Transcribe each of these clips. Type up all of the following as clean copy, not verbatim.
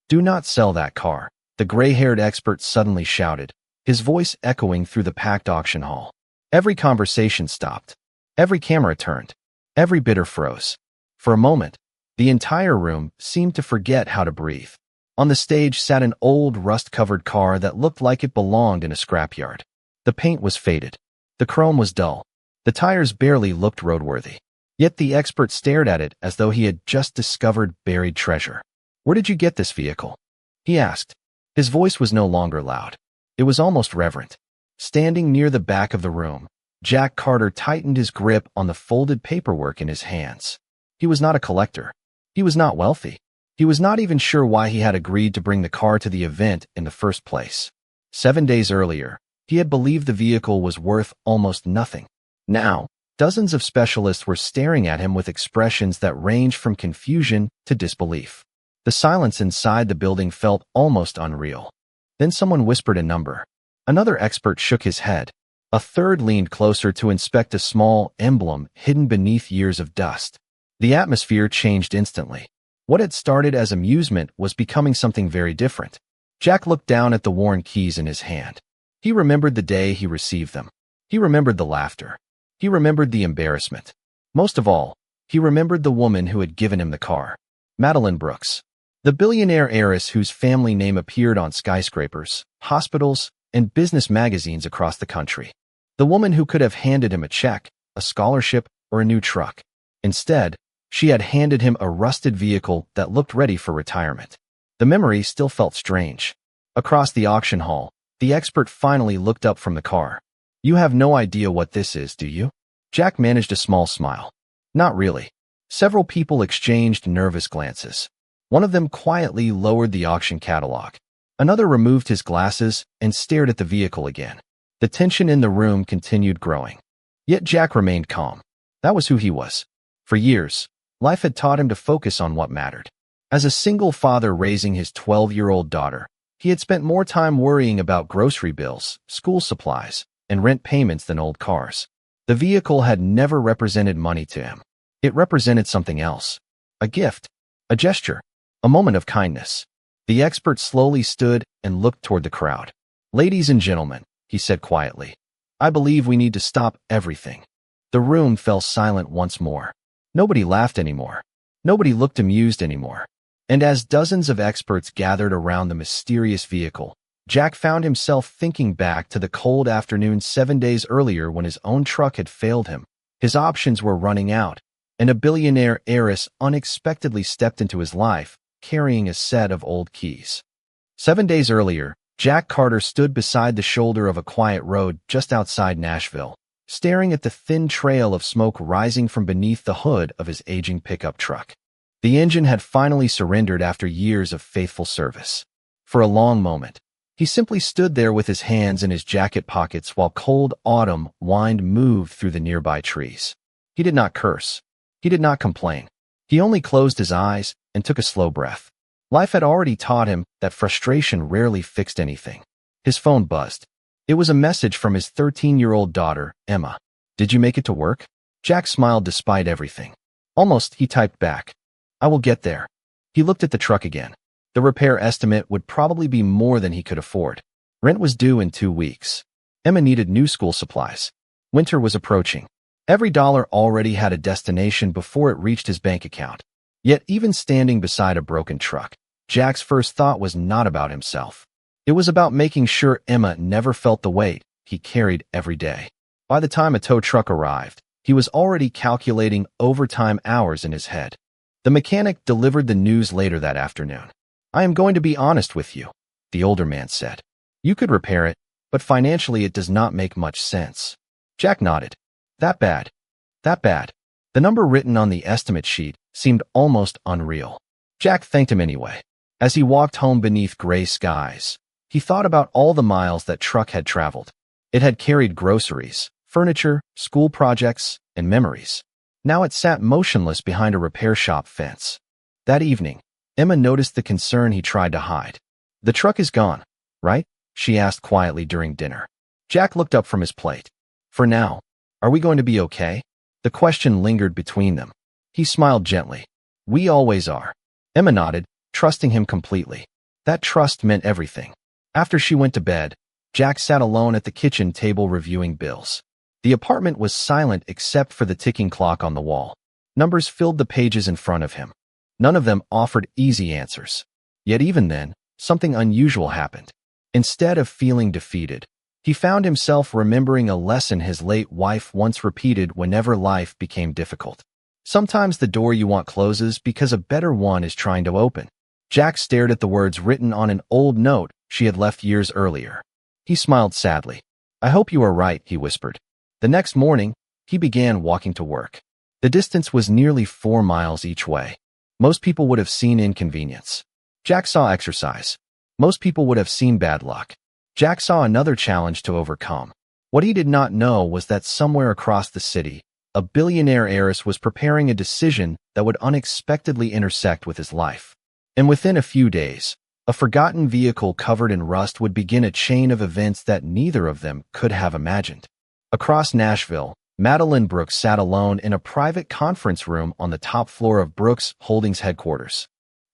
"Do not sell that car," the gray-haired expert suddenly shouted, his voice echoing through the packed auction hall. Every conversation stopped. Every camera turned. Every bidder froze. For a moment, the entire room seemed to forget how to breathe. On the stage sat an old, rust-covered car that looked like it belonged in a scrapyard. The paint was faded. The chrome was dull. The tires barely looked roadworthy. Yet the expert stared at it as though he had just discovered buried treasure. "Where did you get this vehicle?" he asked. His voice was no longer loud. It was almost reverent. Standing near the back of the room, Jack Carter tightened his grip on the folded paperwork in his hands. He was not a collector. He was not wealthy. He was not even sure why he had agreed to bring the car to the event in the first place. 7 days earlier, he had believed the vehicle was worth almost nothing. Now, dozens of specialists were staring at him with expressions that ranged from confusion to disbelief. The silence inside the building felt almost unreal. Then someone whispered a number. Another expert shook his head. A third leaned closer to inspect a small emblem hidden beneath years of dust. The atmosphere changed instantly. What had started as amusement was becoming something very different. Jack looked down at the worn keys in his hand. He remembered the day he received them. He remembered the laughter. He remembered the embarrassment. Most of all, he remembered the woman who had given him the car. Madeline Brooks, the billionaire heiress whose family name appeared on skyscrapers, hospitals, and business magazines across the country. The woman who could have handed him a check, a scholarship, or a new truck. Instead, she had handed him a rusted vehicle that looked ready for retirement. The memory still felt strange. Across the auction hall, the expert finally looked up from the car. "You have no idea what this is, do you?" Jack managed a small smile. "Not really." Several people exchanged nervous glances. One of them quietly lowered the auction catalog. Another removed his glasses and stared at the vehicle again. The tension in the room continued growing. Yet Jack remained calm. That was who he was. For years, life had taught him to focus on what mattered. As a single father raising his 12-year-old daughter, he had spent more time worrying about grocery bills, school supplies, and rent payments than old cars. The vehicle had never represented money to him. It represented something else. A gift, a gesture, a moment of kindness. The expert slowly stood and looked toward the crowd. "Ladies and gentlemen," he said quietly, "I believe we need to stop everything." The room fell silent once more. Nobody laughed anymore. Nobody looked amused anymore. And as dozens of experts gathered around the mysterious vehicle, Jack found himself thinking back to the cold afternoon 7 days earlier when his own truck had failed him. His options were running out, and a billionaire heiress unexpectedly stepped into his life, carrying a set of old keys. 7 days earlier, Jack Carter stood beside the shoulder of a quiet road just outside Nashville, staring at the thin trail of smoke rising from beneath the hood of his aging pickup truck. The engine had finally surrendered after years of faithful service. For a long moment, he simply stood there with his hands in his jacket pockets while cold autumn wind moved through the nearby trees. He did not curse. He did not complain. He only closed his eyes and took a slow breath. Life had already taught him that frustration rarely fixed anything. His phone buzzed. It was a message from his 13-year-old daughter, Emma. "Did you make it to work?" Jack smiled despite everything. Almost, he typed back, "I will get there." He looked at the truck again. The repair estimate would probably be more than he could afford. Rent was due in 2 weeks. Emma needed new school supplies. Winter was approaching. Every dollar already had a destination before it reached his bank account. Yet even standing beside a broken truck, Jack's first thought was not about himself. It was about making sure Emma never felt the weight he carried every day. By the time a tow truck arrived, he was already calculating overtime hours in his head. The mechanic delivered the news later that afternoon. "I am going to be honest with you," the older man said. "You could repair it, but financially it does not make much sense." Jack nodded. "That bad? That bad?" The number written on the estimate sheet seemed almost unreal. Jack thanked him anyway. As he walked home beneath gray skies, he thought about all the miles that truck had traveled. It had carried groceries, furniture, school projects, and memories. Now it sat motionless behind a repair shop fence. That evening, Emma noticed the concern he tried to hide. "The truck is gone, right?" she asked quietly during dinner. Jack looked up from his plate. "For now. Are we going to be okay?" The question lingered between them. He smiled gently. "We always are." Emma nodded, trusting him completely. That trust meant everything. After she went to bed, Jack sat alone at the kitchen table reviewing bills. The apartment was silent except for the ticking clock on the wall. Numbers filled the pages in front of him. None of them offered easy answers. Yet even then, something unusual happened. Instead of feeling defeated, he found himself remembering a lesson his late wife once repeated whenever life became difficult. Sometimes the door you want closes because a better one is trying to open. Jack stared at the words written on an old note she had left years earlier. He smiled sadly. "I hope you are right," he whispered. The next morning, he began walking to work. The distance was nearly 4 miles each way. Most people would have seen inconvenience. Jack saw exercise. Most people would have seen bad luck. Jack saw another challenge to overcome. What he did not know was that somewhere across the city, a billionaire heiress was preparing a decision that would unexpectedly intersect with his life. And within a few days, a forgotten vehicle covered in rust would begin a chain of events that neither of them could have imagined. Across Nashville, Madeline Brooks sat alone in a private conference room on the top floor of Brooks Holdings headquarters.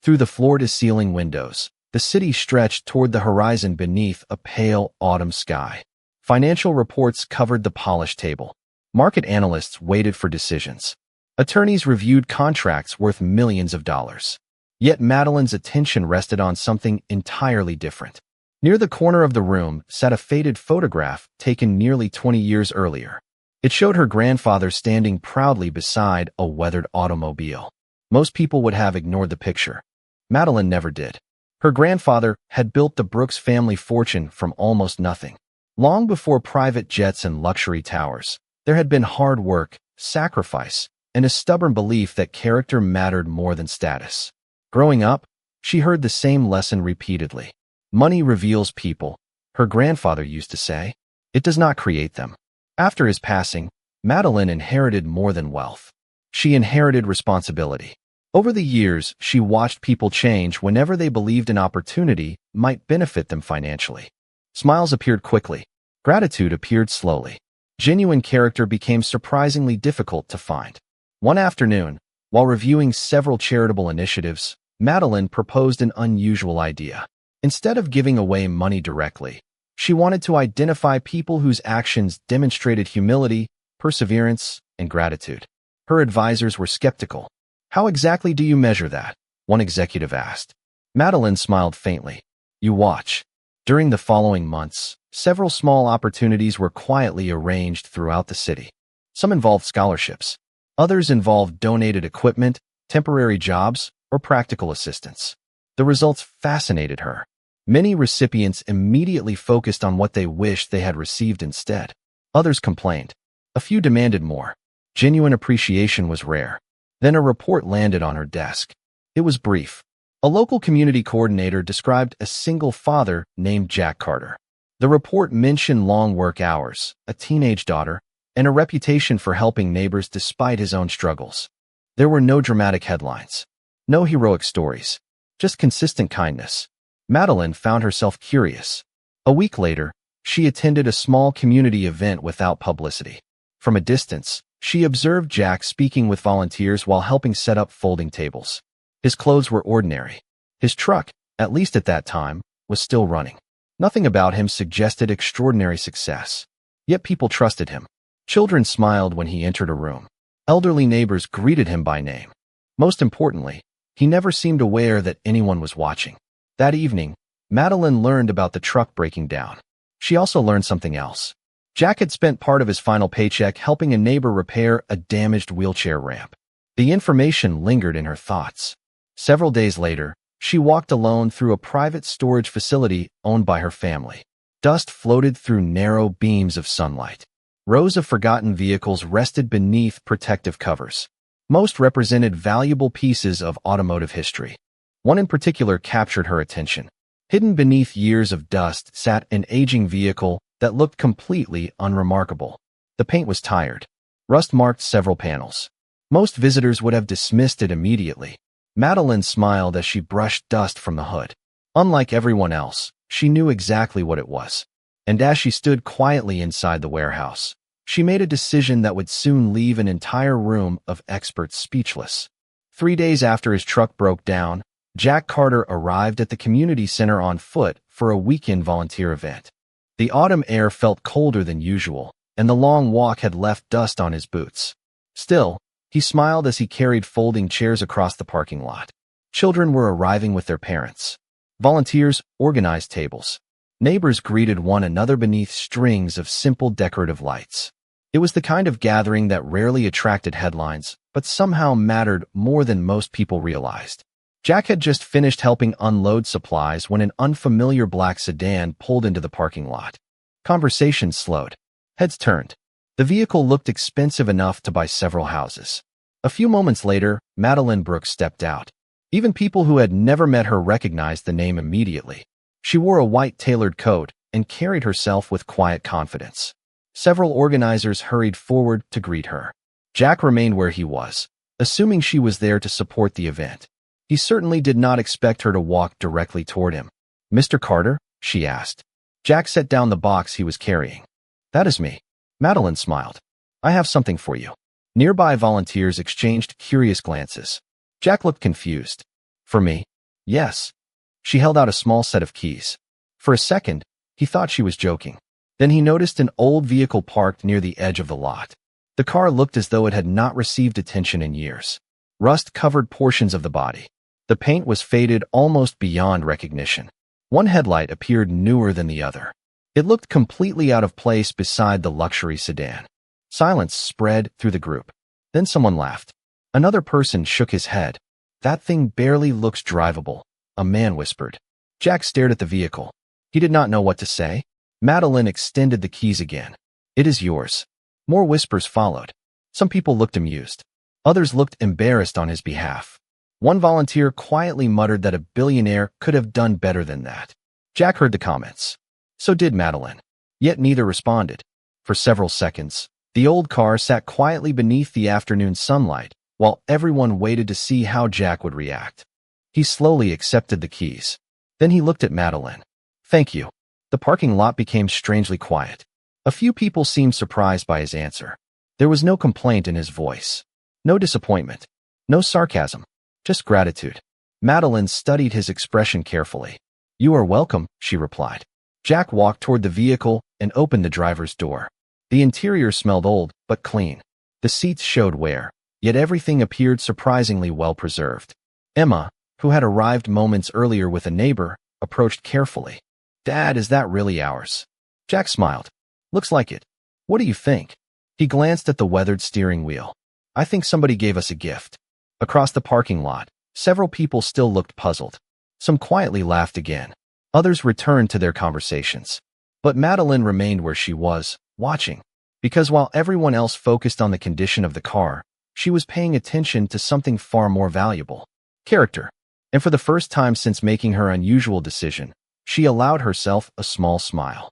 Through the floor-to-ceiling windows, the city stretched toward the horizon beneath a pale autumn sky. Financial reports covered the polished table. Market analysts waited for decisions. Attorneys reviewed contracts worth millions of dollars. Yet Madeline's attention rested on something entirely different. Near the corner of the room sat a faded photograph taken nearly 20 years earlier. It showed her grandfather standing proudly beside a weathered automobile. Most people would have ignored the picture. Madeline never did. Her grandfather had built the Brooks family fortune from almost nothing. Long before private jets and luxury towers, there had been hard work, sacrifice, and a stubborn belief that character mattered more than status. Growing up, she heard the same lesson repeatedly. Money reveals people, her grandfather used to say. It does not create them. After his passing, Madeline inherited more than wealth. She inherited responsibility. Over the years, she watched people change whenever they believed an opportunity might benefit them financially. Smiles appeared quickly. Gratitude appeared slowly. Genuine character became surprisingly difficult to find. One afternoon, while reviewing several charitable initiatives, Madeline proposed an unusual idea. Instead of giving away money directly, she wanted to identify people whose actions demonstrated humility, perseverance, and gratitude. Her advisors were skeptical. "How exactly do you measure that?" one executive asked. Madeline smiled faintly. "You watch." During the following months, several small opportunities were quietly arranged throughout the city. Some involved scholarships. Others involved donated equipment, temporary jobs, or practical assistance. The results fascinated her. Many recipients immediately focused on what they wished they had received instead. Others complained. A few demanded more. Genuine appreciation was rare. Then a report landed on her desk. It was brief. A local community coordinator described a single father named Jack Carter. The report mentioned long work hours, a teenage daughter, and a reputation for helping neighbors despite his own struggles. There were no dramatic headlines. No heroic stories. Just consistent kindness. Madeline found herself curious. A week later, she attended a small community event without publicity. From a distance, she observed Jack speaking with volunteers while helping set up folding tables. His clothes were ordinary. His truck, at least at that time, was still running. Nothing about him suggested extraordinary success. Yet people trusted him. Children smiled when he entered a room. Elderly neighbors greeted him by name. Most importantly, he never seemed aware that anyone was watching. That evening, Madeline learned about the truck breaking down. She also learned something else. Jack had spent part of his final paycheck helping a neighbor repair a damaged wheelchair ramp. The information lingered in her thoughts. Several days later, she walked alone through a private storage facility owned by her family. Dust floated through narrow beams of sunlight. Rows of forgotten vehicles rested beneath protective covers. Most represented valuable pieces of automotive history. One in particular captured her attention. Hidden beneath years of dust sat an aging vehicle that looked completely unremarkable. The paint was tired. Rust marked several panels. Most visitors would have dismissed it immediately. Madeline smiled as she brushed dust from the hood. Unlike everyone else, she knew exactly what it was. And as she stood quietly inside the warehouse, she made a decision that would soon leave an entire room of experts speechless. 3 days after his truck broke down, Jack Carter arrived at the community center on foot for a weekend volunteer event. The autumn air felt colder than usual, and the long walk had left dust on his boots. Still, he smiled as he carried folding chairs across the parking lot. Children were arriving with their parents. Volunteers organized tables. Neighbors greeted one another beneath strings of simple decorative lights. It was the kind of gathering that rarely attracted headlines, but somehow mattered more than most people realized. Jack had just finished helping unload supplies when an unfamiliar black sedan pulled into the parking lot. Conversations slowed. Heads turned. The vehicle looked expensive enough to buy several houses. A few moments later, Madeline Brooks stepped out. Even people who had never met her recognized the name immediately. She wore a white tailored coat and carried herself with quiet confidence. Several organizers hurried forward to greet her. Jack remained where he was, assuming she was there to support the event. He certainly did not expect her to walk directly toward him. "Mr. Carter?" she asked. Jack set down the box he was carrying. "That is me." Madeline smiled. "I have something for you." Nearby volunteers exchanged curious glances. Jack looked confused. "For me?" "Yes." She held out a small set of keys. For a second, he thought she was joking. Then he noticed an old vehicle parked near the edge of the lot. The car looked as though it had not received attention in years. Rust covered portions of the body. The paint was faded almost beyond recognition. One headlight appeared newer than the other. It looked completely out of place beside the luxury sedan. Silence spread through the group. Then someone laughed. Another person shook his head. "That thing barely looks drivable," a man whispered. Jack stared at the vehicle. He did not know what to say. Madeline extended the keys again. "It is yours." More whispers followed. Some people looked amused. Others looked embarrassed on his behalf. One volunteer quietly muttered that a billionaire could have done better than that. Jack heard the comments. So did Madeline. Yet neither responded. For several seconds, the old car sat quietly beneath the afternoon sunlight, while everyone waited to see how Jack would react. He slowly accepted the keys. Then he looked at Madeline. "Thank you." The parking lot became strangely quiet. A few people seemed surprised by his answer. There was no complaint in his voice. No disappointment. No sarcasm. Just gratitude. Madeline studied his expression carefully. "You are welcome," she replied. Jack walked toward the vehicle and opened the driver's door. The interior smelled old, but clean. The seats showed wear, yet everything appeared surprisingly well preserved. Emma, who had arrived moments earlier with a neighbor, approached carefully. "Dad, is that really ours?" Jack smiled. "Looks like it. What do you think?" He glanced at the weathered steering wheel. "I think somebody gave us a gift." Across the parking lot, several people still looked puzzled. Some quietly laughed again. Others returned to their conversations. But Madeline remained where she was, watching. Because while everyone else focused on the condition of the car, she was paying attention to something far more valuable: character. And for the first time since making her unusual decision, she allowed herself a small smile.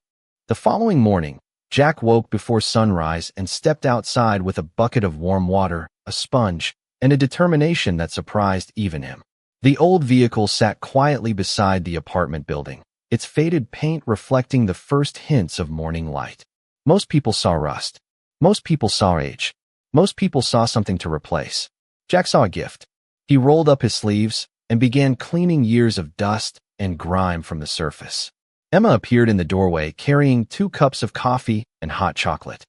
The following morning, Jack woke before sunrise and stepped outside with a bucket of warm water, a sponge, and a determination that surprised even him. The old vehicle sat quietly beside the apartment building, its faded paint reflecting the first hints of morning light. Most people saw rust. Most people saw age. Most people saw something to replace. Jack saw a gift. He rolled up his sleeves and began cleaning years of dust and grime from the surface. Emma appeared in the doorway carrying 2 cups of coffee and hot chocolate.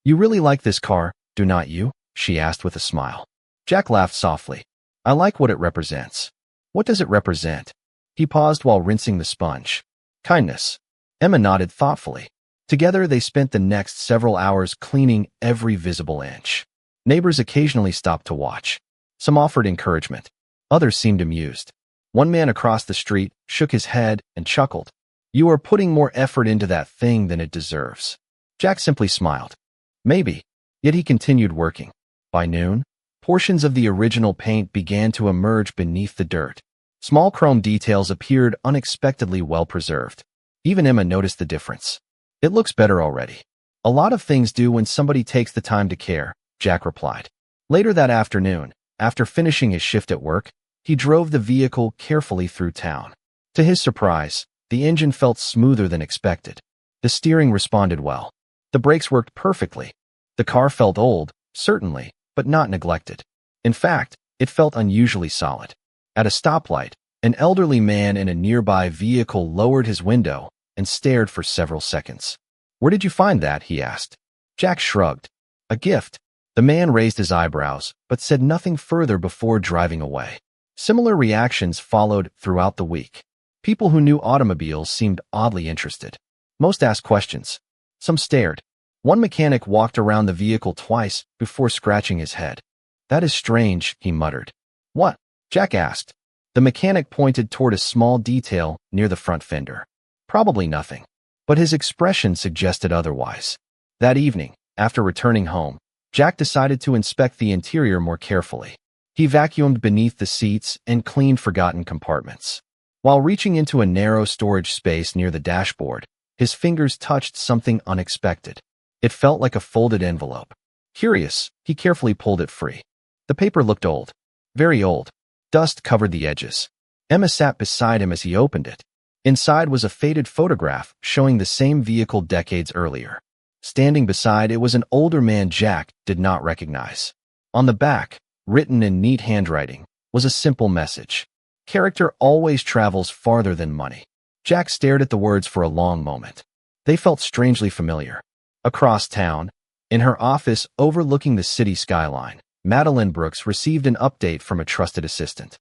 "You really like this car, do not you?" she asked with a smile. Jack laughed softly. "I like what it represents." "What does it represent?" He paused while rinsing the sponge. "Kindness." Emma nodded thoughtfully. Together they spent the next several hours cleaning every visible inch. Neighbors occasionally stopped to watch. Some offered encouragement. Others seemed amused. One man across the street shook his head and chuckled. "You are putting more effort into that thing than it deserves." Jack simply smiled. "Maybe." Yet he continued working. By noon, portions of the original paint began to emerge beneath the dirt. Small chrome details appeared unexpectedly well preserved. Even Emma noticed the difference. "It looks better already." "A lot of things do when somebody takes the time to care," Jack replied. Later that afternoon, after finishing his shift at work, he drove the vehicle carefully through town. To his surprise, the engine felt smoother than expected. The steering responded well. The brakes worked perfectly. The car felt old, certainly, but not neglected. In fact, it felt unusually solid. At a stoplight, An elderly man in a nearby vehicle lowered his window and stared for several seconds. "Where did you find that?" he asked. Jack shrugged. "A gift." The man raised his eyebrows, but said nothing further before driving away. Similar reactions followed throughout the week. People who knew automobiles seemed oddly interested. Most asked questions. Some stared. One mechanic walked around the vehicle twice before scratching his head. "That is strange," he muttered. "What?" Jack asked. The mechanic pointed toward a small detail near the front fender. Probably nothing. But his expression suggested otherwise. That evening, after returning home, Jack decided to inspect the interior more carefully. He vacuumed beneath the seats and cleaned forgotten compartments. While reaching into a narrow storage space near the dashboard, his fingers touched something unexpected. It felt like a folded envelope. Curious, he carefully pulled it free. The paper looked old. Very old. Dust covered the edges. Emma sat beside him as he opened it. Inside was a faded photograph showing the same vehicle decades earlier. Standing beside it was an older man Jack did not recognize. On the back, written in neat handwriting, was a simple message. Character always travels farther than money. Jack stared at the words for a long moment. They felt strangely familiar. Across town, in her office overlooking the city skyline, Madeline Brooks received an update from a trusted assistant.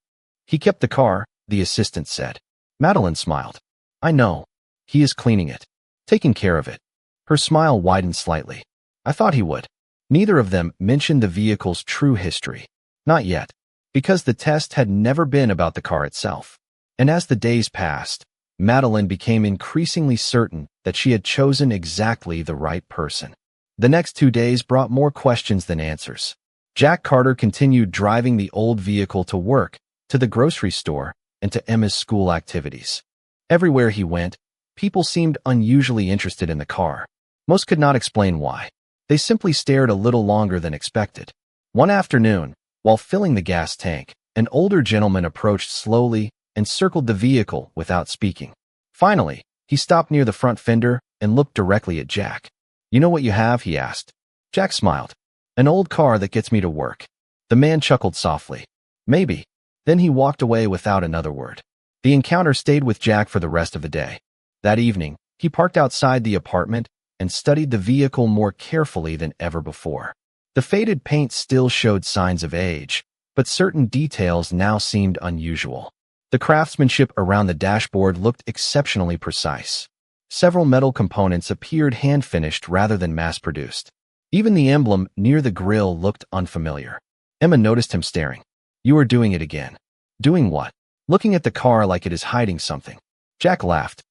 "He kept the car," the assistant said. Madeline smiled. "I know. He is cleaning it. Taking care of it." Her smile widened slightly. "I thought he would." Neither of them mentioned the vehicle's true history. Not yet, because the test had never been about the car itself. And as the days passed, Madeline became increasingly certain that she had chosen exactly the right person. The next 2 days brought more questions than answers. Jack Carter continued driving the old vehicle to work, to the grocery store, and to Emma's school activities. Everywhere he went, people seemed unusually interested in the car. Most could not explain why. They simply stared a little longer than expected. One afternoon, while filling the gas tank, an older gentleman approached slowly and circled the vehicle without speaking. Finally, he stopped near the front fender and looked directly at Jack. "You know what you have?" he asked. Jack smiled. "An old car that gets me to work." The man chuckled softly. "Maybe." Then he walked away without another word. The encounter stayed with Jack for the rest of the day. That evening, he parked outside the apartment and studied the vehicle more carefully than ever before. The faded paint still showed signs of age, but certain details now seemed unusual. The craftsmanship around the dashboard looked exceptionally precise. Several metal components appeared hand-finished rather than mass-produced. Even the emblem near the grille looked unfamiliar. Emma noticed him staring. "You are doing it again." "Doing what?" "Looking at the car like it is hiding something." Jack laughed.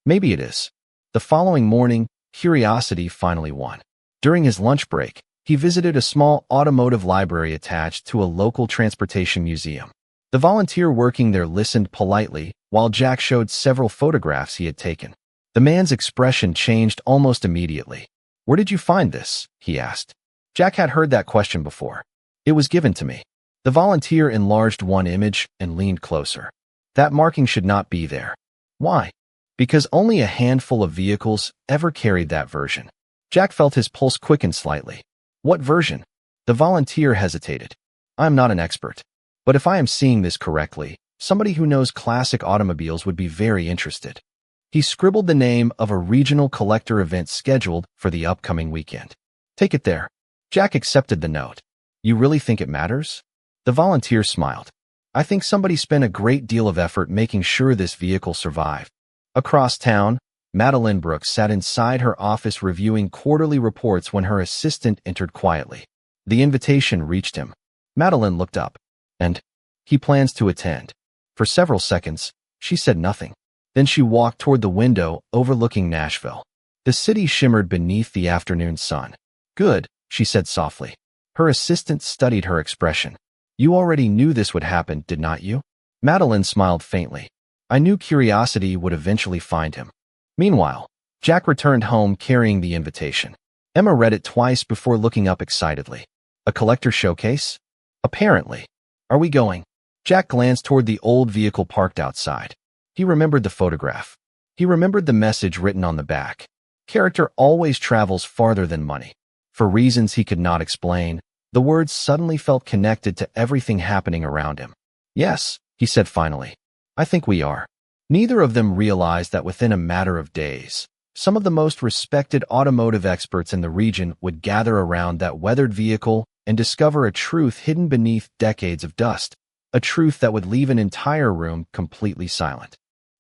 "Maybe it is." The following morning, curiosity finally won. During his lunch break, he visited a small automotive library attached to a local transportation museum. The volunteer working there listened politely while Jack showed several photographs he had taken. The man's expression changed almost immediately. "Where did you find this?" he asked. Jack had heard that question before. "It was given to me." The volunteer enlarged one image and leaned closer. "That marking should not be there." "Why?" "Because only a handful of vehicles ever carried that version." Jack felt his pulse quicken slightly. "What version?" The volunteer hesitated. "I'm not an expert. But if I am seeing this correctly, somebody who knows classic automobiles would be very interested." He scribbled the name of a regional collector event scheduled for the upcoming weekend. "Take it there." Jack accepted the note. "You really think it matters?" The volunteer smiled. "I think somebody spent a great deal of effort making sure this vehicle survived." Across town, Madeline Brooks sat inside her office reviewing quarterly reports when her assistant entered quietly. The invitation reached him. Madeline looked up. "And he plans to attend." For several seconds, she said nothing. Then she walked toward the window overlooking Nashville. The city shimmered beneath the afternoon sun. "Good," she said softly. Her assistant studied her expression. "You already knew this would happen, did not you?" Madeline smiled faintly. "I knew curiosity would eventually find him." Meanwhile, Jack returned home carrying the invitation. Emma read it twice before looking up excitedly. "A collector showcase?" "Apparently." "Are we going?" Jack glanced toward the old vehicle parked outside. He remembered the photograph. He remembered the message written on the back. Character always travels farther than money. For reasons he could not explain, the words suddenly felt connected to everything happening around him. "Yes," he said finally. I think we are. Neither of them realized that within a matter of days, some of the most respected automotive experts in the region would gather around that weathered vehicle and discover a truth hidden beneath decades of dust, a truth that would leave an entire room completely silent.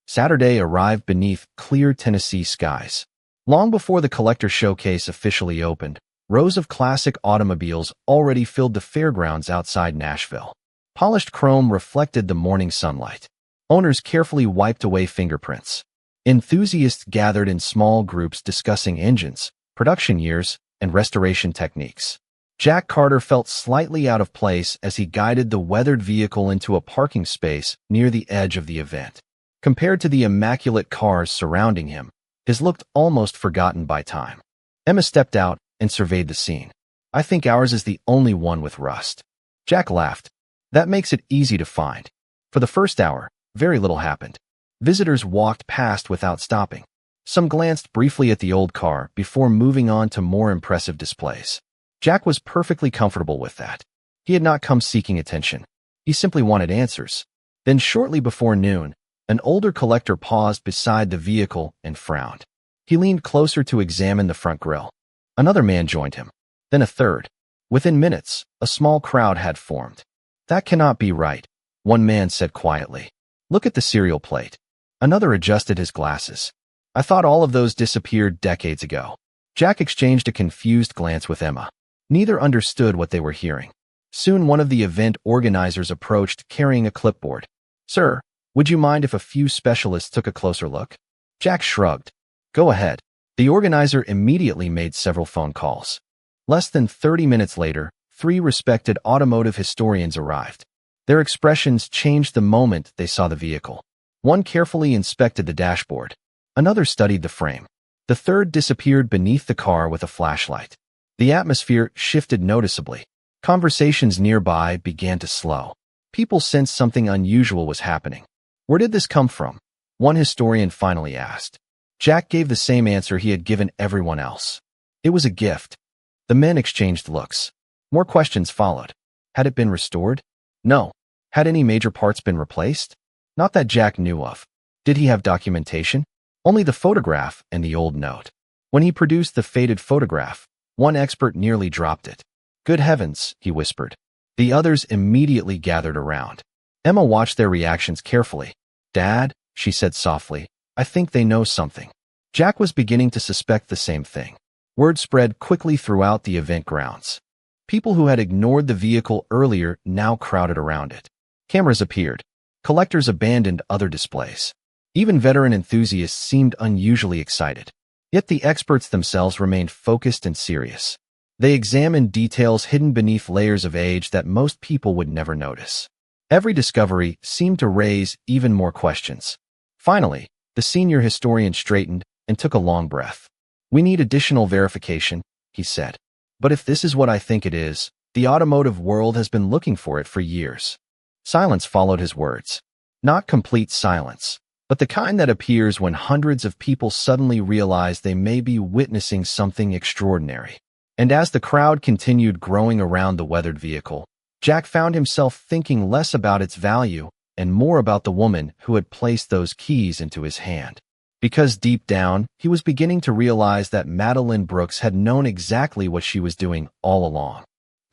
Saturday arrived beneath clear Tennessee skies. Long before the collector showcase officially opened, rows of classic automobiles already filled the fairgrounds outside Nashville. Polished chrome reflected the morning sunlight. Owners carefully wiped away fingerprints. Enthusiasts gathered in small groups discussing engines, production years, and restoration techniques. Jack Carter felt slightly out of place as he guided the weathered vehicle into a parking space near the edge of the event. Compared to the immaculate cars surrounding him, his looked almost forgotten by time. Emma stepped out and surveyed the scene. I think ours is the only one with rust. Jack laughed. That makes it easy to find. For the first hour, very little happened. Visitors walked past without stopping. Some glanced briefly at the old car before moving on to more impressive displays. Jack was perfectly comfortable with that. He had not come seeking attention. He simply wanted answers. Then shortly before noon, an older collector paused beside the vehicle and frowned. He leaned closer to examine the front grille. Another man joined him. Then a third. Within minutes, a small crowd had formed. That cannot be right, one man said quietly. Look at the serial plate. Another adjusted his glasses. I thought all of those disappeared decades ago. Jack exchanged a confused glance with Emma. Neither understood what they were hearing. Soon one of the event organizers approached carrying a clipboard. Sir, would you mind if a few specialists took a closer look? Jack shrugged. Go ahead. The organizer immediately made several phone calls. Less than 30 minutes later, 3 respected automotive historians arrived. Their expressions changed the moment they saw the vehicle. One carefully inspected the dashboard. Another studied the frame. The third disappeared beneath the car with a flashlight. The atmosphere shifted noticeably. Conversations nearby began to slow. People sensed something unusual was happening. Where did this come from? One historian finally asked. Jack gave the same answer he had given everyone else. It was a gift. The men exchanged looks. More questions followed. Had it been restored? No. Had any major parts been replaced? Not that Jack knew of. Did he have documentation? Only the photograph and the old note. When he produced the faded photograph, one expert nearly dropped it. Good heavens, he whispered. The others immediately gathered around. Emma watched their reactions carefully. Dad, she said softly, I think they know something. Jack was beginning to suspect the same thing. Word spread quickly throughout the event grounds. People who had ignored the vehicle earlier now crowded around it. Cameras appeared. Collectors abandoned other displays. Even veteran enthusiasts seemed unusually excited. Yet the experts themselves remained focused and serious. They examined details hidden beneath layers of age that most people would never notice. Every discovery seemed to raise even more questions. Finally, the senior historian straightened and took a long breath. We need additional verification, he said. But if this is what I think it is, the automotive world has been looking for it for years. Silence followed his words. Not complete silence, but the kind that appears when hundreds of people suddenly realize they may be witnessing something extraordinary. And as the crowd continued growing around the weathered vehicle, Jack found himself thinking less about its value and more about the woman who had placed those keys into his hand. Because deep down, he was beginning to realize that Madeline Brooks had known exactly what she was doing all along.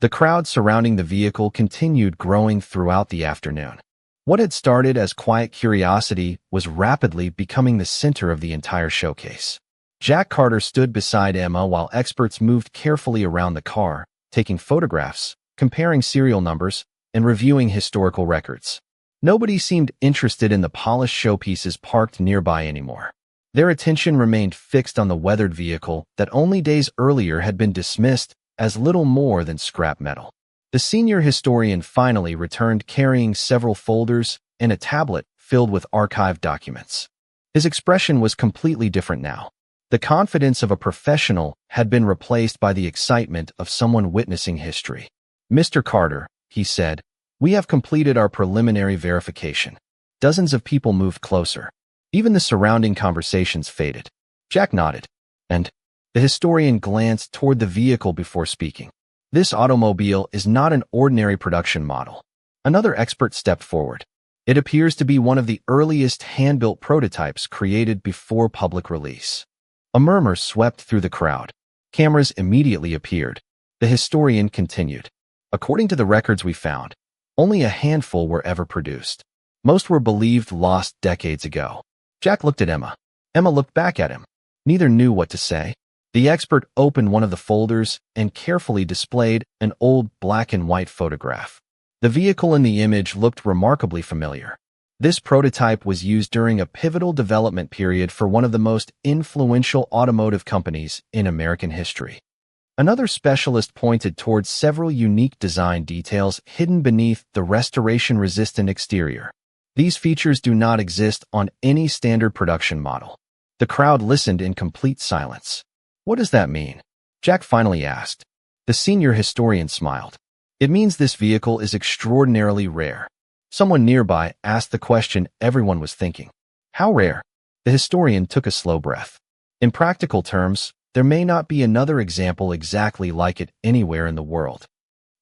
The crowd surrounding the vehicle continued growing throughout the afternoon. What had started as quiet curiosity was rapidly becoming the center of the entire showcase. Jack Carter stood beside Emma while experts moved carefully around the car, taking photographs, comparing serial numbers, and reviewing historical records. Nobody seemed interested in the polished showpieces parked nearby anymore. Their attention remained fixed on the weathered vehicle that only days earlier had been dismissed as little more than scrap metal. The senior historian finally returned carrying several folders and a tablet filled with archived documents. His expression was completely different now. The confidence of a professional had been replaced by the excitement of someone witnessing history. Mr. Carter, he said, we have completed our preliminary verification. Dozens of people moved closer. Even the surrounding conversations faded. Jack nodded, and the historian glanced toward the vehicle before speaking. This automobile is not an ordinary production model. Another expert stepped forward. It appears to be one of the earliest hand-built prototypes created before public release. A murmur swept through the crowd. Cameras immediately appeared. The historian continued. According to the records we found, only a handful were ever produced. Most were believed lost decades ago. Jack looked at Emma. Emma looked back at him. Neither knew what to say. The expert opened one of the folders and carefully displayed an old black-and-white photograph. The vehicle in the image looked remarkably familiar. This prototype was used during a pivotal development period for one of the most influential automotive companies in American history. Another specialist pointed towards several unique design details hidden beneath the restoration-resistant exterior. These features do not exist on any standard production model. The crowd listened in complete silence. What does that mean? Jack finally asked. The senior historian smiled. It means this vehicle is extraordinarily rare. Someone nearby asked the question everyone was thinking. How rare? The historian took a slow breath. In practical terms, there may not be another example exactly like it anywhere in the world.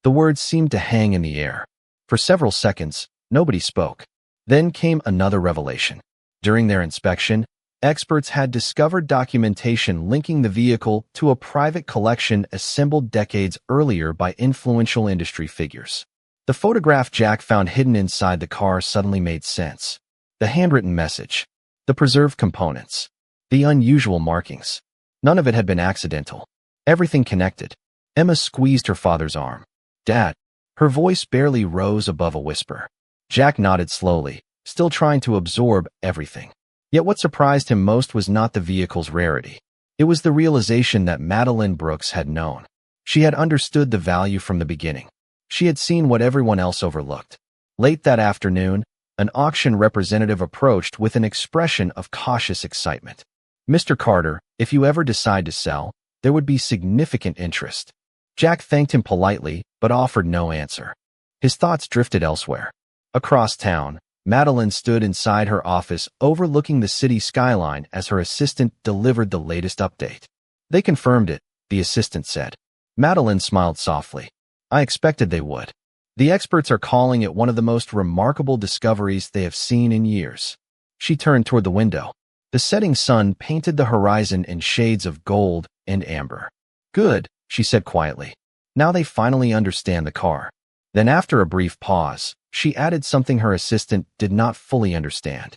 The words seemed to hang in the air. For several seconds, nobody spoke. Then came another revelation. During their inspection, experts had discovered documentation linking the vehicle to a private collection assembled decades earlier by influential industry figures. The photograph Jack found hidden inside the car suddenly made sense. The handwritten message, the preserved components, the unusual markings. None of it had been accidental. Everything connected. Emma squeezed her father's arm. Dad. Her voice barely rose above a whisper. Jack nodded slowly, still trying to absorb everything. Yet what surprised him most was not the vehicle's rarity. It was the realization that Madeline Brooks had known. She had understood the value from the beginning. She had seen what everyone else overlooked. Late that afternoon, an auction representative approached with an expression of cautious excitement. Mr. Carter, if you ever decide to sell, there would be significant interest. Jack thanked him politely, but offered no answer. His thoughts drifted elsewhere. Across town, Madeline stood inside her office overlooking the city skyline as her assistant delivered the latest update. They confirmed it, the assistant said. Madeline smiled softly. I expected they would. The experts are calling it one of the most remarkable discoveries they have seen in years. She turned toward the window. The setting sun painted the horizon in shades of gold and amber. Good, she said quietly. Now they finally understand the car. Then after a brief pause, she added something her assistant did not fully understand.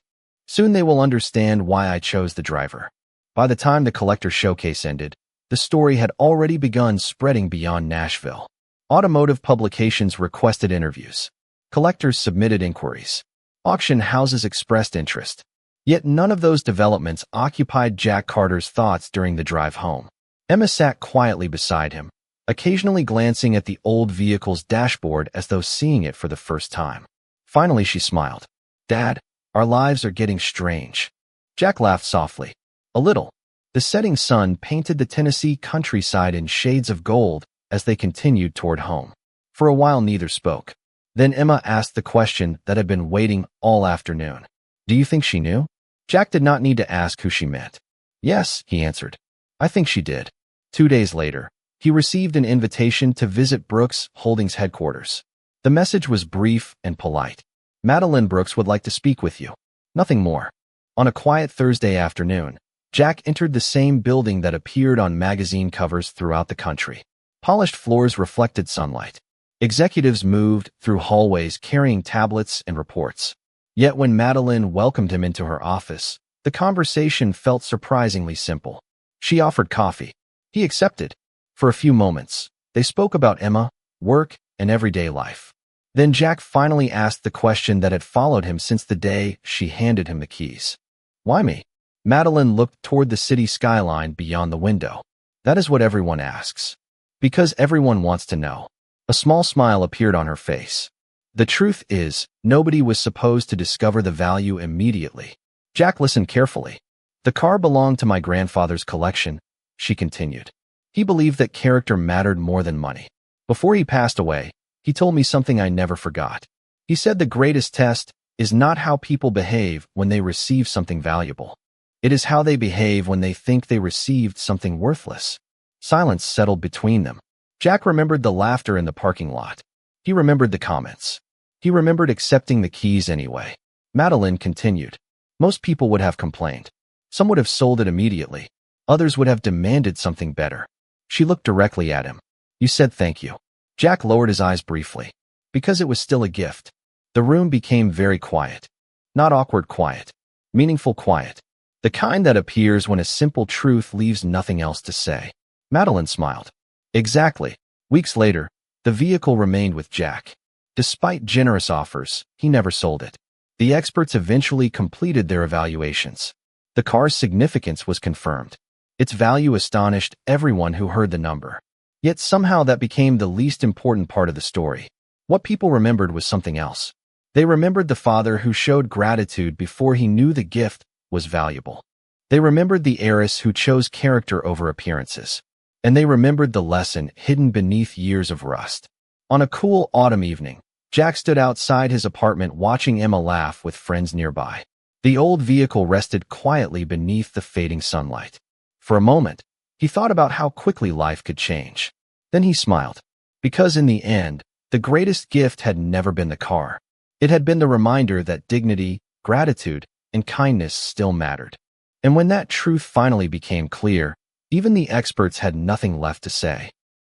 Soon they will understand why I chose the driver. By the time the collector showcase ended, the story had already begun spreading beyond Nashville. Automotive publications requested interviews. Collectors submitted inquiries. Auction houses expressed interest. Yet none of those developments occupied Jack Carter's thoughts during the drive home. Emma sat quietly beside him, occasionally glancing at the old vehicle's dashboard as though seeing it for the first time. Finally, she smiled. Dad, our lives are getting strange. Jack laughed softly. A little. The setting sun painted the Tennessee countryside in shades of gold as they continued toward home. For a while, neither spoke. Then Emma asked the question that had been waiting all afternoon. Do you think she knew? Jack did not need to ask who she meant. Yes, he answered. I think she did. 2 days later, he received an invitation to visit Brooks Holdings headquarters. The message was brief and polite. Madeline Brooks would like to speak with you. Nothing more. On a quiet Thursday afternoon, Jack entered the same building that appeared on magazine covers throughout the country. Polished floors reflected sunlight. Executives moved through hallways carrying tablets and reports. Yet when Madeline welcomed him into her office, the conversation felt surprisingly simple. She offered coffee. He accepted. For a few moments, they spoke about Emma, work, and everyday life. Then Jack finally asked the question that had followed him since the day she handed him the keys. Why me? Madeline looked toward the city skyline beyond the window. That is what everyone asks. Because everyone wants to know. A small smile appeared on her face. The truth is, nobody was supposed to discover the value immediately. Jack listened carefully. The car belonged to my grandfather's collection, she continued. He believed that character mattered more than money. Before he passed away, he told me something I never forgot. He said the greatest test is not how people behave when they receive something valuable. It is how they behave when they think they received something worthless. Silence settled between them. Jack remembered the laughter in the parking lot. He remembered the comments. He remembered accepting the keys anyway. Madeline continued. Most people would have complained. Some would have sold it immediately. Others would have demanded something better. She looked directly at him. You said thank you. Jack lowered his eyes briefly. Because it was still a gift. The room became very quiet. Not awkward quiet. Meaningful quiet. The kind that appears when a simple truth leaves nothing else to say. Madeline smiled. Exactly. Weeks later, the vehicle remained with Jack. Despite generous offers, he never sold it. The experts eventually completed their evaluations. The car's significance was confirmed. Its value astonished everyone who heard the number. Yet somehow that became the least important part of the story. What people remembered was something else. They remembered the father who showed gratitude before he knew the gift was valuable. They remembered the heiress who chose character over appearances. And they remembered the lesson hidden beneath years of rust. On a cool autumn evening, Jack stood outside his apartment watching Emma laugh with friends nearby. The old vehicle rested quietly beneath the fading sunlight. For a moment, he thought about how quickly life could change. Then he smiled. Because in the end, the greatest gift had never been the car. It had been the reminder that dignity, gratitude, and kindness still mattered. And when that truth finally became clear, even the experts had nothing left to say.